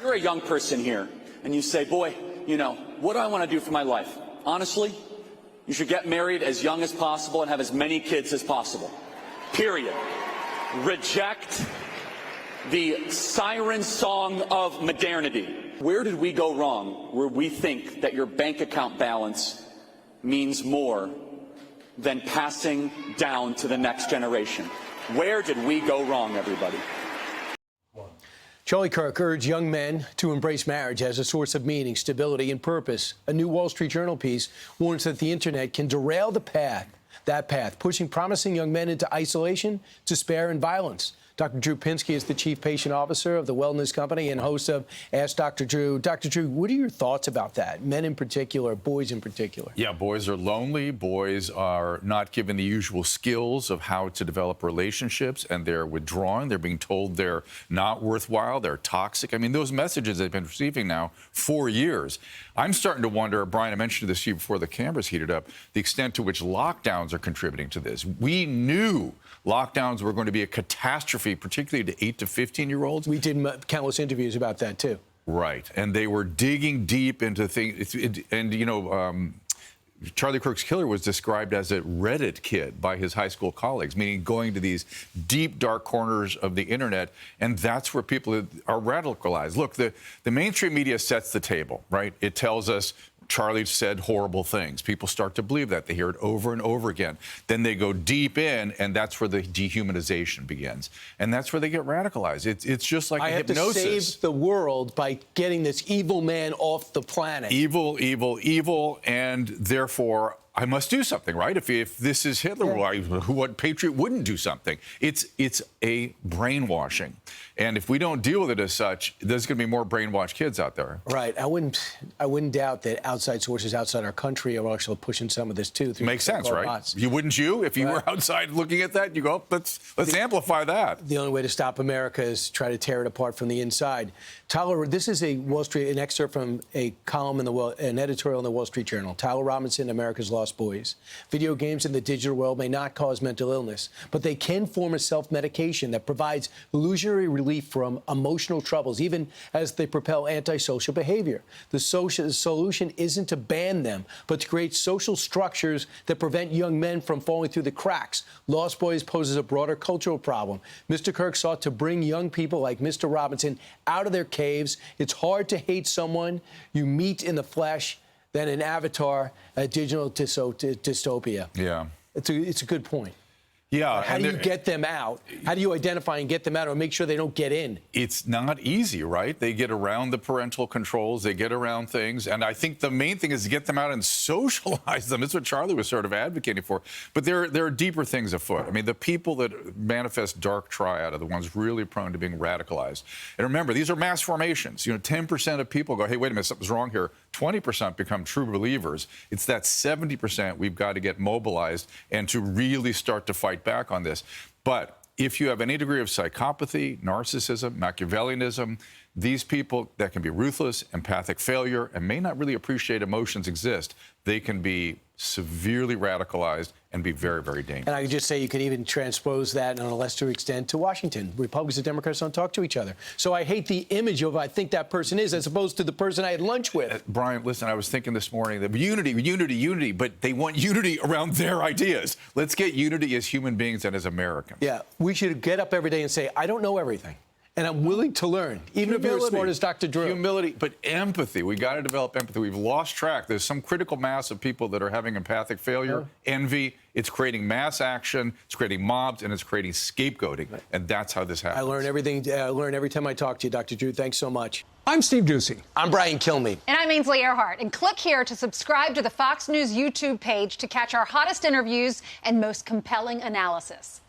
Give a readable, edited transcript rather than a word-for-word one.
You're a young person here, and you say, boy, what do I want to do for my life? Honestly, you should get married as young as possible and have as many kids as possible. Period. Reject the siren song of modernity. Where did we go wrong where we think that your bank account balance means more than passing down to the next generation? Where did we go wrong, everybody? Charlie Kirk urged young men to embrace marriage as a source of meaning, stability, and purpose. A new Wall Street Journal piece warns that the internet can derail that path, pushing promising young men into isolation, despair, and violence. Dr. Drew Pinsky is the Chief Patient Officer of the Wellness Company and host of Ask Dr. Drew. Dr. Drew, what are your thoughts about that? Men in particular, boys in particular. Yeah, boys are lonely. Boys are not given the usual skills of how to develop relationships, and they're withdrawing. They're being told they're not worthwhile. They're toxic. I mean, those messages they've been receiving now for years. I'm starting to wonder, Brian, I mentioned this to you before the cameras heated up, the extent to which lockdowns are contributing to this. We knew lockdowns were going to be a catastrophe, particularly to 8 to 15-year-olds. We did countless interviews about that, too. Right. And they were digging deep into things. Charlie Kirk's killer was described as a Reddit kid by his high school colleagues, meaning going to these deep, dark corners of the internet, and that's where people are radicalized. Look, the mainstream media sets the table, right? It tells us Charlie said horrible things. People start to believe that. They hear it over and over again. Then they go deep in, and that's where the dehumanization begins. And that's where they get radicalized. It's just like hypnosis. I have to save the world by getting this evil man off the planet. Evil, evil, evil, and therefore I must do something, right? If this is Hitler, what patriot wouldn't do something? It's a brainwashing. And if we don't deal with it as such, there's going to be more brainwashed kids out there. Right. I wouldn't doubt that outside sources outside our country are actually pushing some of this, too. Makes sense, right? Bots. Wouldn't you? If you were outside looking at that, you go, let's amplify that. The only way to stop America is try to tear it apart from the inside. Tyler, this is an excerpt from a column an editorial in the Wall Street Journal. Tyler Robinson, America's Lost Boys. Video games in the digital world may not cause mental illness, but they can form a self-medication that provides illusionary relief from emotional troubles, even as they propel antisocial behavior. The solution isn't to ban them, but to create social structures that prevent young men from falling through the cracks. Lost Boys poses a broader cultural problem. Mr. Kirk sought to bring young people like Mr. Robinson out of their caves. It's hard to hate someone you meet in the flesh than an avatar, a digital dystopia. Yeah. It's a good point. Yeah. How do you get them out? How do you identify and get them out or make sure they don't get in? It's not easy, right? They get around the parental controls. They get around things. And I think the main thing is to get them out and socialize them. That's what Charlie was sort of advocating for. But there are deeper things afoot. I mean, the people that manifest dark triad are the ones really prone to being radicalized. And remember, these are mass formations. 10% of people go, hey, wait a minute, something's wrong here. 20% become true believers. It's that 70% we've got to get mobilized and to really start to fight back on this. But if you have any degree of psychopathy, narcissism, Machiavellianism, these people that can be ruthless, empathic failure, and may not really appreciate emotions exist, they can be severely radicalized and be very, very dangerous. And I could just say you could even transpose that on a lesser extent to Washington. Republicans and Democrats don't talk to each other. So I hate the image of I think that person is as opposed to the person I had lunch with. Brian, listen, I was thinking this morning that unity, but they want unity around their ideas. Let's get unity as human beings and as Americans. Yeah, we should get up every day and say, I don't know everything. And I'm willing to learn, even if you're as smart as Dr. Drew. Humility, but empathy. We got to develop empathy. We've lost track. There's some critical mass of people that are having empathic failure, envy. It's creating mass action. It's creating mobs, and it's creating scapegoating. And that's how this happens. I learn everything. I learn every time I talk to you, Dr. Drew. Thanks so much. I'm Steve Doocy. I'm Brian Kilmeade. And I'm Ainsley Earhart. And click here to subscribe to the Fox News YouTube page to catch our hottest interviews and most compelling analysis.